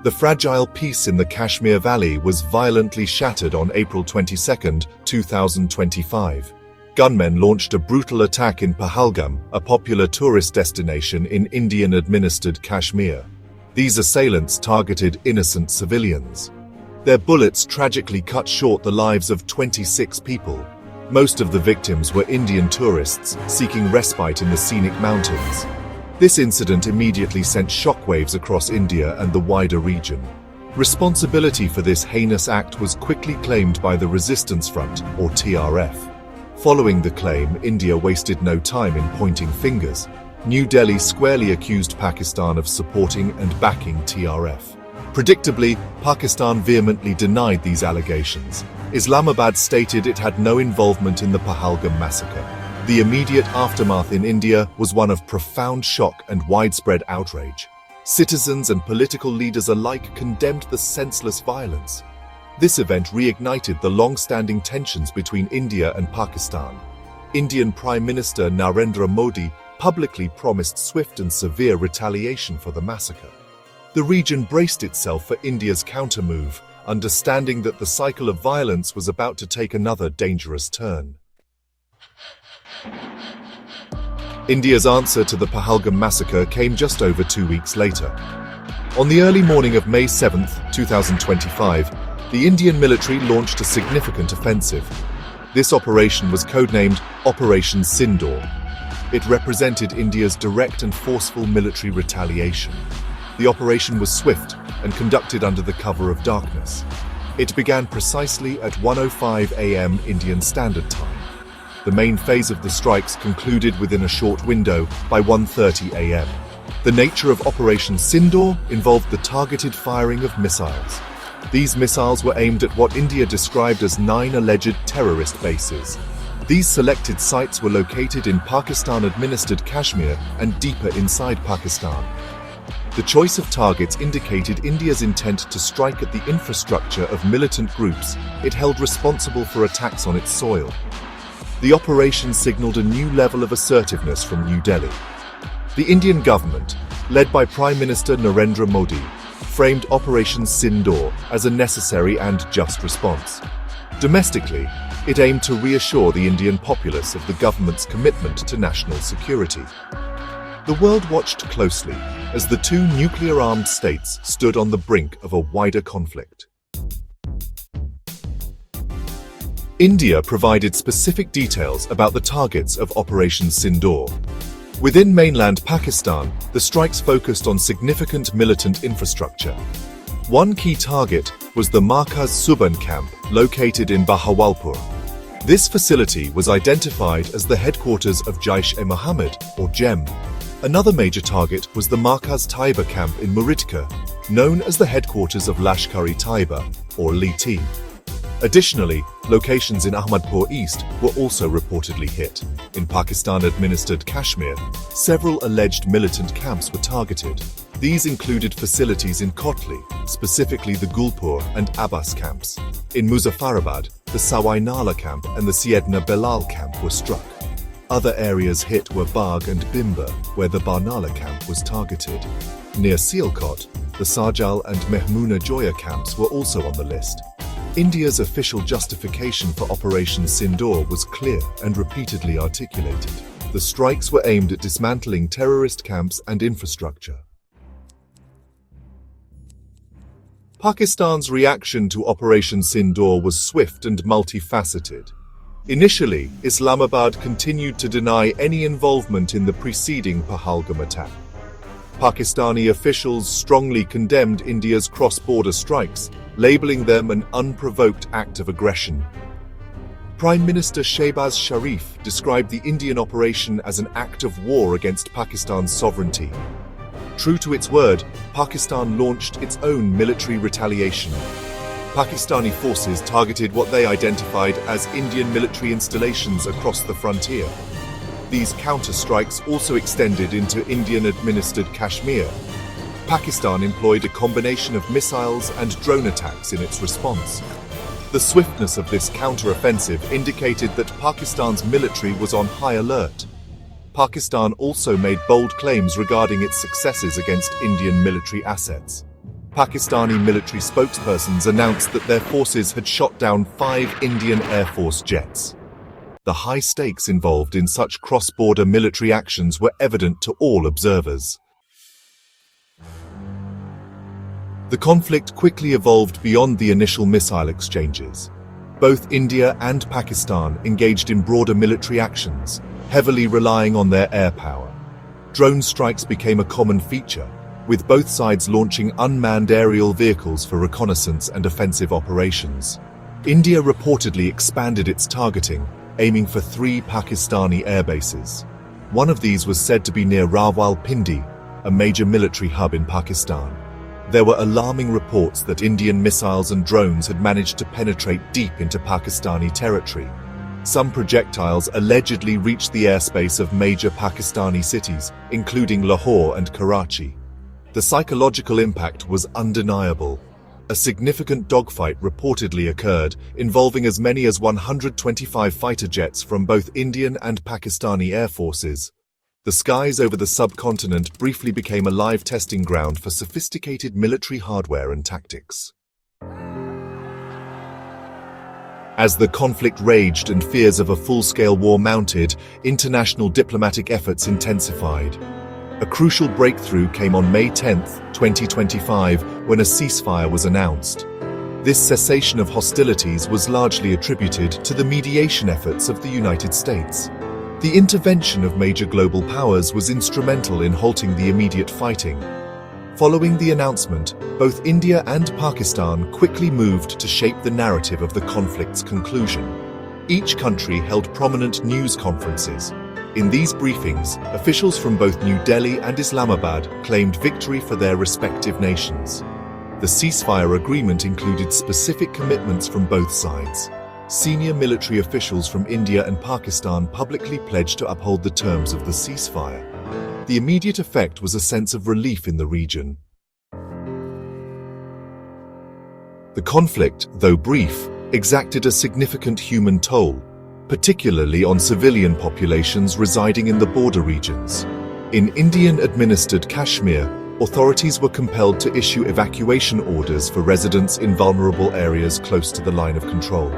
The fragile peace in the Kashmir Valley was violently shattered on April 22, 2025. Gunmen launched a brutal attack in Pahalgam, a popular tourist destination in Indian-administered Kashmir. These assailants targeted innocent civilians. Their bullets tragically cut short the lives of 26 people. Most of the victims were Indian tourists seeking respite in the scenic mountains. This incident immediately sent shockwaves across India and the wider region. Responsibility for this heinous act was quickly claimed by the Resistance Front, or TRF. Following the claim, India wasted no time in pointing fingers. New Delhi squarely accused Pakistan of supporting and backing TRF. Predictably, Pakistan vehemently denied these allegations. Islamabad stated it had no involvement in the Pahalgam massacre. The immediate aftermath in India was one of profound shock and widespread outrage. Citizens and political leaders alike condemned the senseless violence. This event reignited the long-standing tensions between India and Pakistan. Indian Prime Minister Narendra Modi publicly promised swift and severe retaliation for the massacre. The region braced itself for India's countermove, understanding that the cycle of violence was about to take another dangerous turn. India's answer to the Pahalgam massacre came just over 2 weeks later. On the early morning of May 7, 2025, the Indian military launched a significant offensive. This operation was codenamed Operation Sindoor. It represented India's direct and forceful military retaliation. The operation was swift and conducted under the cover of darkness. It began precisely at 1:05 a.m. Indian Standard Time. The main phase of the strikes concluded within a short window by 1:30 a.m. The nature of Operation Sindoor involved the targeted firing of missiles. These missiles were aimed at what India described as 9 alleged terrorist bases. These selected sites were located in Pakistan-administered Kashmir and deeper inside Pakistan. The choice of targets indicated India's intent to strike at the infrastructure of militant groups it held responsible for attacks on its soil. The operation signaled a new level of assertiveness from New Delhi. The Indian government, led by Prime Minister Narendra Modi, framed Operation Sindoor as a necessary and just response. Domestically, it aimed to reassure the Indian populace of the government's commitment to national security. The world watched closely as the two nuclear-armed states stood on the brink of a wider conflict. India provided specific details about the targets of Operation Sindoor. Within mainland Pakistan, the strikes focused on significant militant infrastructure. One key target was the Markaz Suban camp, located in Bahawalpur. This facility was identified as the headquarters of Jaish-e-Mohammed, or JEM. Another major target was the Markaz Taiba camp in Muridka, known as the headquarters of Lashkar-e-Taiba, or LT. Additionally, locations in Ahmadpur East were also reportedly hit. In Pakistan-administered Kashmir, several alleged militant camps were targeted. These included facilities in Kotli, specifically the Gulpur and Abbas camps. In Muzaffarabad, the Sawai Nala camp and the Syedna Belal camp were struck. Other areas hit were Bagh and Bimba, where the Barnala camp was targeted. Near Sialkot, the Sarjal and Mehmuna Joya camps were also on the list. India's official justification for Operation Sindoor was clear and repeatedly articulated. The strikes were aimed at dismantling terrorist camps and infrastructure. Pakistan's reaction to Operation Sindoor was swift and multifaceted. Initially, Islamabad continued to deny any involvement in the preceding Pahalgam attack. Pakistani officials strongly condemned India's cross-border strikes, labeling them an unprovoked act of aggression. Prime Minister Shehbaz Sharif described the Indian operation as an act of war against Pakistan's sovereignty. True to its word, Pakistan launched its own military retaliation. Pakistani forces targeted what they identified as Indian military installations across the frontier. These counter-strikes also extended into Indian-administered Kashmir. Pakistan employed a combination of missiles and drone attacks in its response. The swiftness of this counter-offensive indicated that Pakistan's military was on high alert. Pakistan also made bold claims regarding its successes against Indian military assets. Pakistani military spokespersons announced that their forces had shot down 5 Indian Air Force jets. The high stakes involved in such cross-border military actions were evident to all observers. The conflict quickly evolved beyond the initial missile exchanges. Both India and Pakistan engaged in broader military actions, heavily relying on their air power. Drone strikes became a common feature, with both sides launching unmanned aerial vehicles for reconnaissance and offensive operations. India reportedly expanded its targeting, aiming for 3 Pakistani airbases. One of these was said to be near Rawalpindi, a major military hub in Pakistan. There were alarming reports that Indian missiles and drones had managed to penetrate deep into Pakistani territory. Some projectiles allegedly reached the airspace of major Pakistani cities, including Lahore and Karachi. The psychological impact was undeniable. A significant dogfight reportedly occurred, involving as many as 125 fighter jets from both Indian and Pakistani air forces. The skies over the subcontinent briefly became a live testing ground for sophisticated military hardware and tactics. As the conflict raged and fears of a full-scale war mounted, international diplomatic efforts intensified. A crucial breakthrough came on May 10, 2025, when a ceasefire was announced. This cessation of hostilities was largely attributed to the mediation efforts of the United States. The intervention of major global powers was instrumental in halting the immediate fighting. Following the announcement, both India and Pakistan quickly moved to shape the narrative of the conflict's conclusion. Each country held prominent news conferences. In these briefings, officials from both New Delhi and Islamabad claimed victory for their respective nations. The ceasefire agreement included specific commitments from both sides. Senior military officials from India and Pakistan publicly pledged to uphold the terms of the ceasefire. The immediate effect was a sense of relief in the region. The conflict, though brief, exacted a significant human toll, particularly on civilian populations residing in the border regions. In Indian-administered Kashmir, authorities were compelled to issue evacuation orders for residents in vulnerable areas close to the line of control.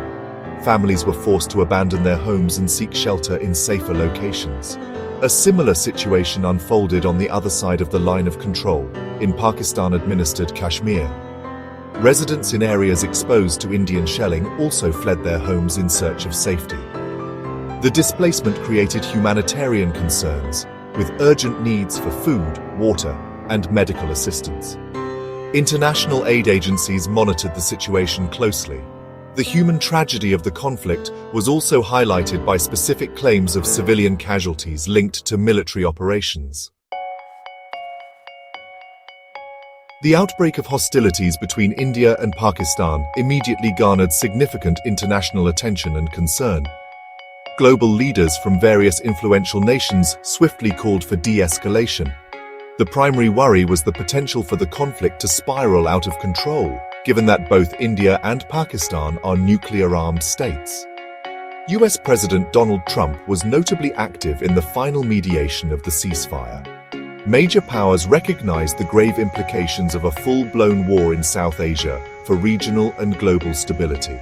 Families were forced to abandon their homes and seek shelter in safer locations. A similar situation unfolded on the other side of the line of control, in Pakistan-administered Kashmir. Residents in areas exposed to Indian shelling also fled their homes in search of safety. The displacement created humanitarian concerns, with urgent needs for food, water, and medical assistance. International aid agencies monitored the situation closely. The human tragedy of the conflict was also highlighted by specific claims of civilian casualties linked to military operations. The outbreak of hostilities between India and Pakistan immediately garnered significant international attention and concern. Global leaders from various influential nations swiftly called for de-escalation. The primary worry was the potential for the conflict to spiral out of control, given that both India and Pakistan are nuclear-armed states. US President Donald Trump was notably active in the final mediation of the ceasefire. Major powers recognized the grave implications of a full-blown war in South Asia for regional and global stability.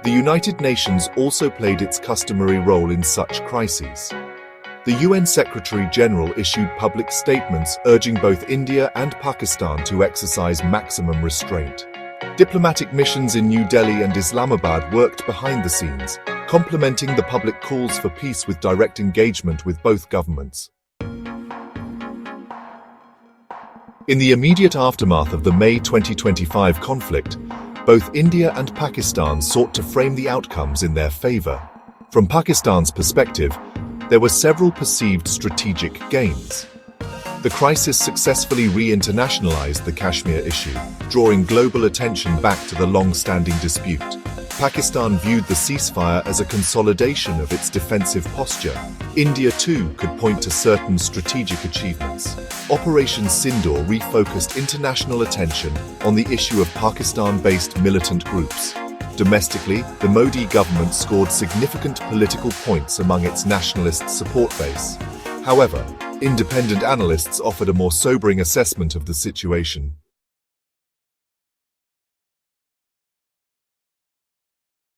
The United Nations also played its customary role in such crises. The UN Secretary-General issued public statements urging both India and Pakistan to exercise maximum restraint. Diplomatic missions in New Delhi and Islamabad worked behind the scenes, complementing the public calls for peace with direct engagement with both governments. In the immediate aftermath of the May 2025 conflict, both India and Pakistan sought to frame the outcomes in their favor. From Pakistan's perspective, there were several perceived strategic gains. The crisis successfully re-internationalized the Kashmir issue, drawing global attention back to the long-standing dispute. Pakistan viewed the ceasefire as a consolidation of its defensive posture. India, too, could point to certain strategic achievements. Operation Sindoor refocused international attention on the issue of Pakistan-based militant groups. Domestically, the Modi government scored significant political points among its nationalist support base. However, independent analysts offered a more sobering assessment of the situation.